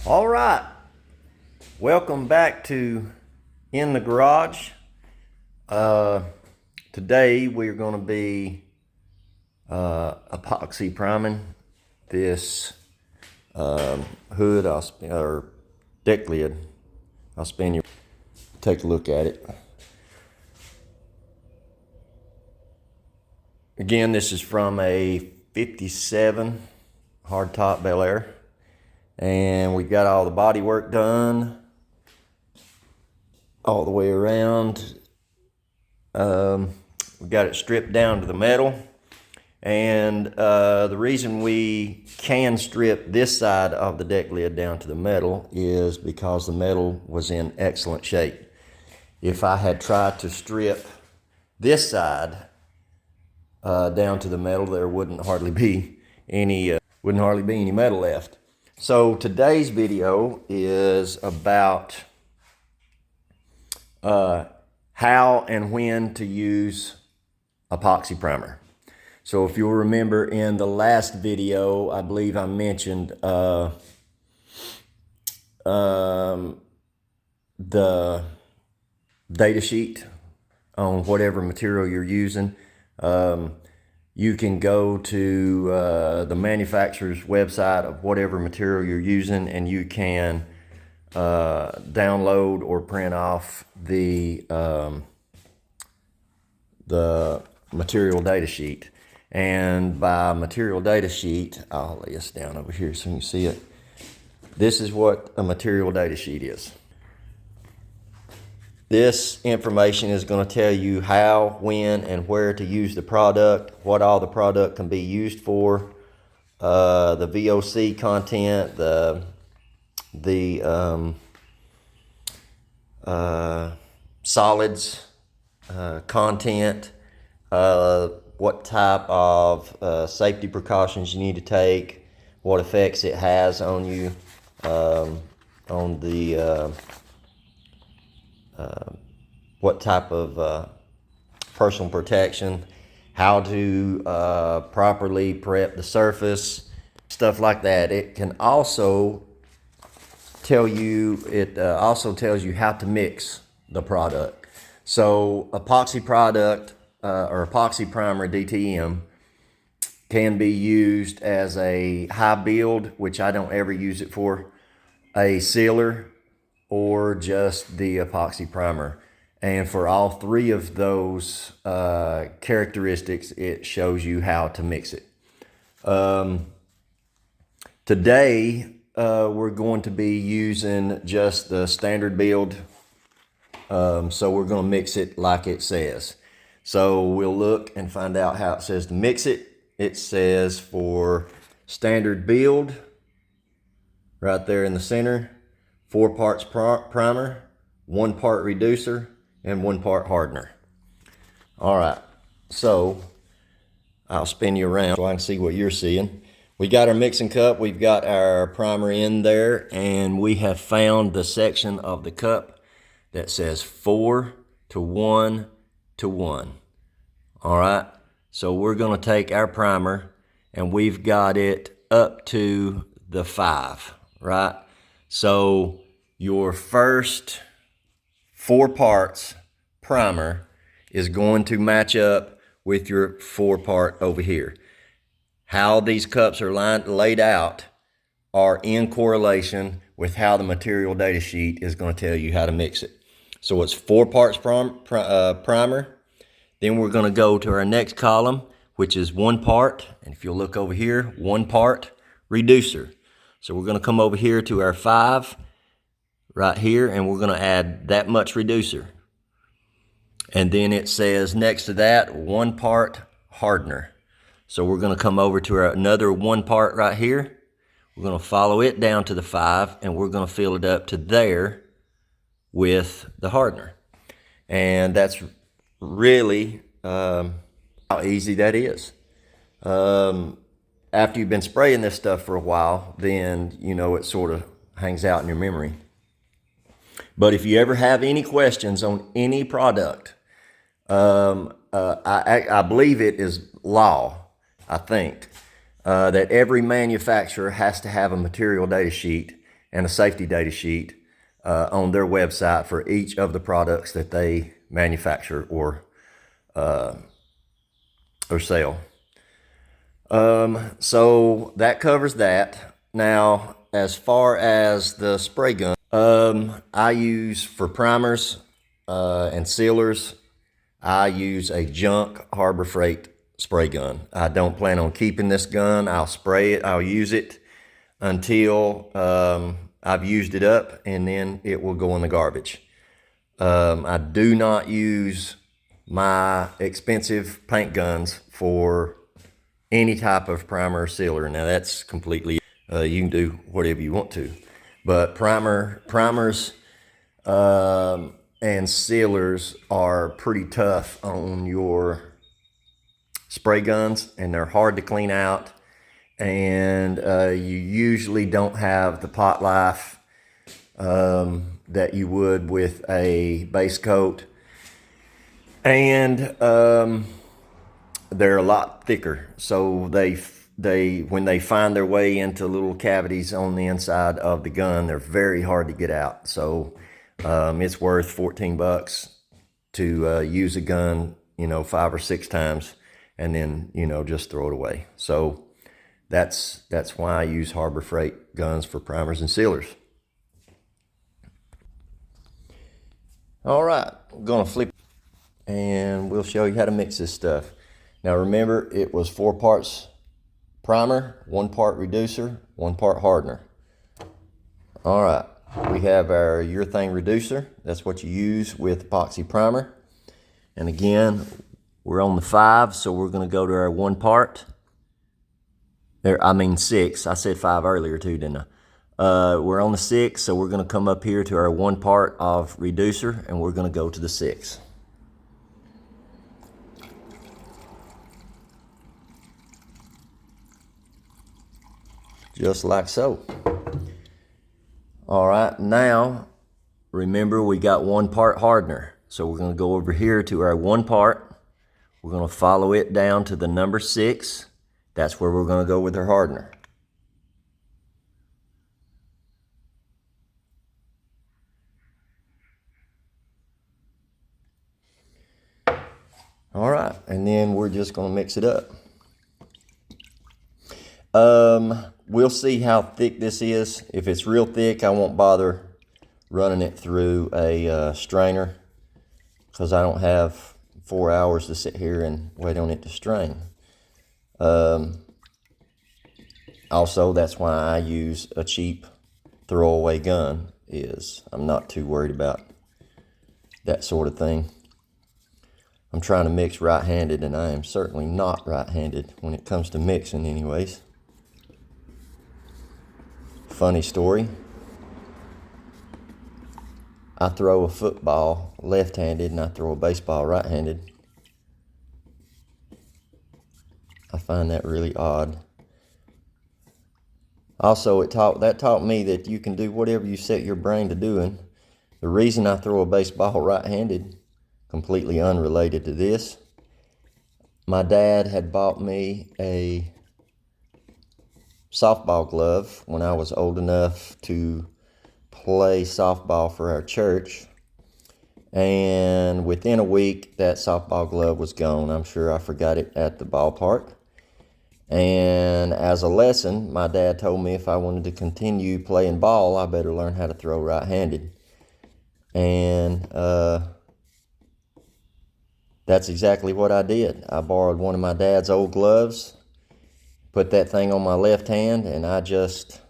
All right, welcome back to In the Garage. Today we're going to be epoxy priming this hood or deck lid. I'll spin you, take a look at it. Again, this is from a 57 hardtop Bel Air. And we've got all the body work done all the way around. We got it stripped down to the metal. And the reason we can strip this side of the deck lid down to the metal is because the metal was in excellent shape. If I had tried to strip this side down to the metal, there wouldn't hardly be any metal left. So today's video is about how and when to use epoxy primer. So if you'll remember in the last video, I believe I mentioned the data sheet on whatever material you're using. You can go to the manufacturer's website of whatever material you're using, and you can download or print off the material data sheet. And by material data sheet, I'll lay this down over here so you can see it. This is what a material data sheet is. This information is going to tell you how, when, and where to use the product, what all the product can be used for, the VOC content, the solids content, what type of safety precautions you need to take, what effects it has on you, on the what type of personal protection, how to properly prep the surface, stuff like that. It can also tell you, also tells you how to mix the product. So epoxy product or epoxy primer DTM can be used as a high build, which I don't ever use it for, a sealer, or just the epoxy primer. And for all three of those characteristics, it shows you how to mix it. Today, we're going to be using just the standard build. So we're going to mix it like it says. So we'll look and find out how it says to mix it. It says for standard build, right there in the center, 4 parts primer, 1 part reducer, and 1 part hardener. All right, so I'll spin you around so I can see what you're seeing. We got our mixing cup, we've got our primer in there, and we have found the section of the cup that says 4 to 1 to 1. All right, so we're gonna take our primer and we've got it up to the 5, right? So your first 4 parts primer is going to match up with your 4 part over here. How these cups are laid out are in correlation with how the material data sheet is going to tell you how to mix it. So it's 4 parts primer. Then we're going to go to our next column, which is 1 part. And if you'll look over here, 1 part reducer. So we're going to come over here to our 5 right here, and we're going to add that much reducer. And then it says next to that, 1 part hardener. So we're going to come over to another 1 part right here. We're going to follow it down to the 5, and we're going to fill it up to there with the hardener. And that's really how easy that is. After you've been spraying this stuff for a while, then you know it sort of hangs out in your memory. But if you ever have any questions on any product, I believe it is law, I think, that every manufacturer has to have a material data sheet and a safety data sheet on their website for each of the products that they manufacture or sell. So that covers that. Now, as far as the spray gun, I use for primers and sealers, I use a junk Harbor Freight spray gun. I don't plan on keeping this gun. I'll spray it, I'll use it until I've used it up, and then it will go in the garbage. I do not use my expensive paint guns for any type of primer or sealer. Now that's completely, you can do whatever you want to. But primers and sealers are pretty tough on your spray guns, and they're hard to clean out. And you usually don't have the pot life that you would with a base coat. And they're a lot thicker, so they when they find their way into little cavities on the inside of the gun, they're very hard to get out. So it's worth $14 to use a gun, 5 or 6 times, and then just throw it away. So that's why I use Harbor Freight guns for primers and sealers. All right, I'm gonna flip and we'll show you how to mix this stuff. Now remember, it was 4 parts primer, 1 part reducer, 1 part hardener. All right, we have our urethane reducer. That's what you use with epoxy primer. And again, we're on the 5, so we're gonna go to our 1 part. I mean 6, I said 5 earlier too, didn't I? We're on the 6, so we're gonna come up here to our 1 part of reducer, and we're gonna go to the 6. Just like so. All right, now remember we got 1 part hardener. So we're gonna go over here to our 1 part. We're gonna follow it down to the number 6. That's where we're gonna go with our hardener. All right, and then we're just gonna mix it up. We'll see how thick this is. If it's real thick, I won't bother running it through a strainer, because I don't have 4 hours to sit here and wait on it to strain. Also, that's why I use a cheap throwaway gun, is I'm not too worried about that sort of thing. I'm trying to mix right-handed, and I am certainly not right-handed when it comes to mixing anyways. Funny story. I throw a football left-handed and I throw a baseball right-handed. I find that really odd. Also, that taught me that you can do whatever you set your brain to doing. The reason I throw a baseball right-handed, completely unrelated to this, my dad had bought me a softball glove when I was old enough to play softball for our church, and within a week that softball glove was gone. I'm sure I forgot it at the ballpark, and as a lesson, my dad told me if I wanted to continue playing ball, I better learn how to throw right-handed. And that's exactly what I did. I borrowed one of my dad's old gloves, put that thing on my left hand, and I just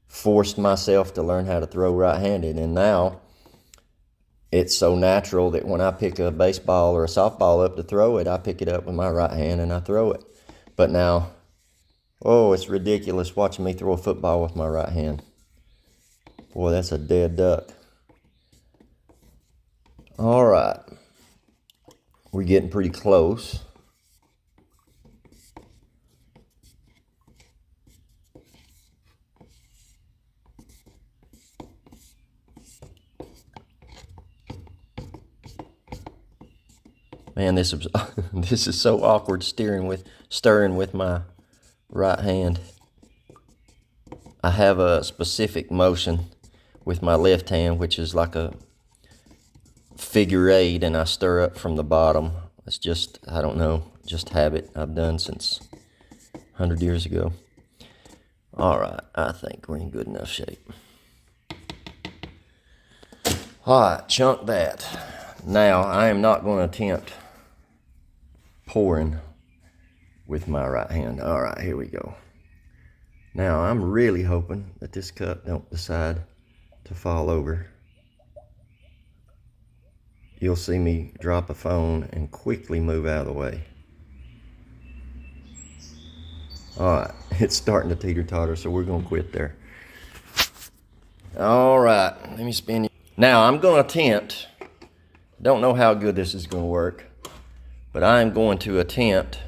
forced myself to learn how to throw right-handed. And now it's so natural that when I pick a baseball or a softball up to throw it, I pick it up with my right hand and I throw it. But now, oh, it's ridiculous watching me throw a football with my right hand. Boy, that's a dead duck. All right, we're getting pretty close. Man, this is so awkward stirring with my right hand. I have a specific motion with my left hand, which is like a figure eight, and I stir up from the bottom. It's just, I don't know, just habit I've done since 100 years ago. All right, I think we're in good enough shape. All right, chunk that. Now, I am not going to attempt pouring with my right hand. All right, here we go. Now, I'm really hoping that this cup don't decide to fall over. You'll see me drop a phone and quickly move out of the way. All right, it's starting to teeter-totter, so we're gonna quit there. All right, let me spin you. Now, I'm gonna attempt, don't know how good this is gonna work, but I am going to attempt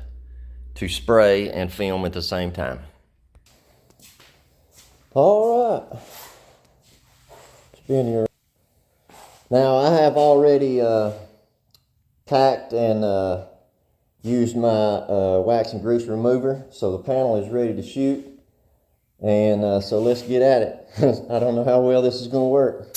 to spray and film at the same time. All right, spin your. Now, I have already tacked and used my wax and grease remover, so the panel is ready to shoot. And so let's get at it. I don't know how well this is going to work.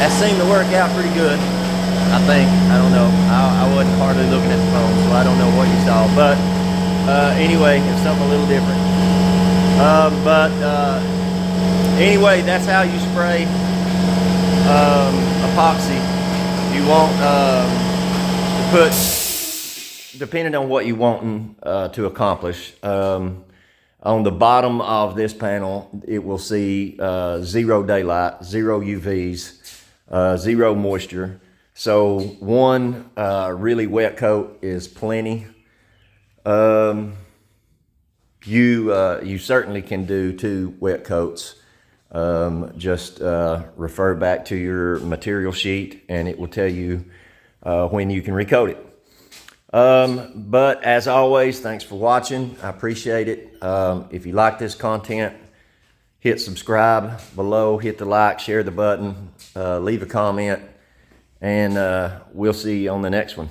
That seemed to work out pretty good, I think. I don't know. I wasn't hardly looking at the phone, so I don't know what you saw. But anyway, it's something a little different. Anyway, that's how you spray epoxy. You want put, depending on what you want to accomplish, on the bottom of this panel, it will see 0 daylight, 0 UVs, 0 moisture. So one really wet coat is plenty. You certainly can do 2 wet coats. Just refer back to your material sheet and it will tell you when you can recoat it. But as always, thanks for watching. I appreciate it. If you like this content, hit subscribe below, hit the like, share the button, leave a comment, and we'll see you on the next one.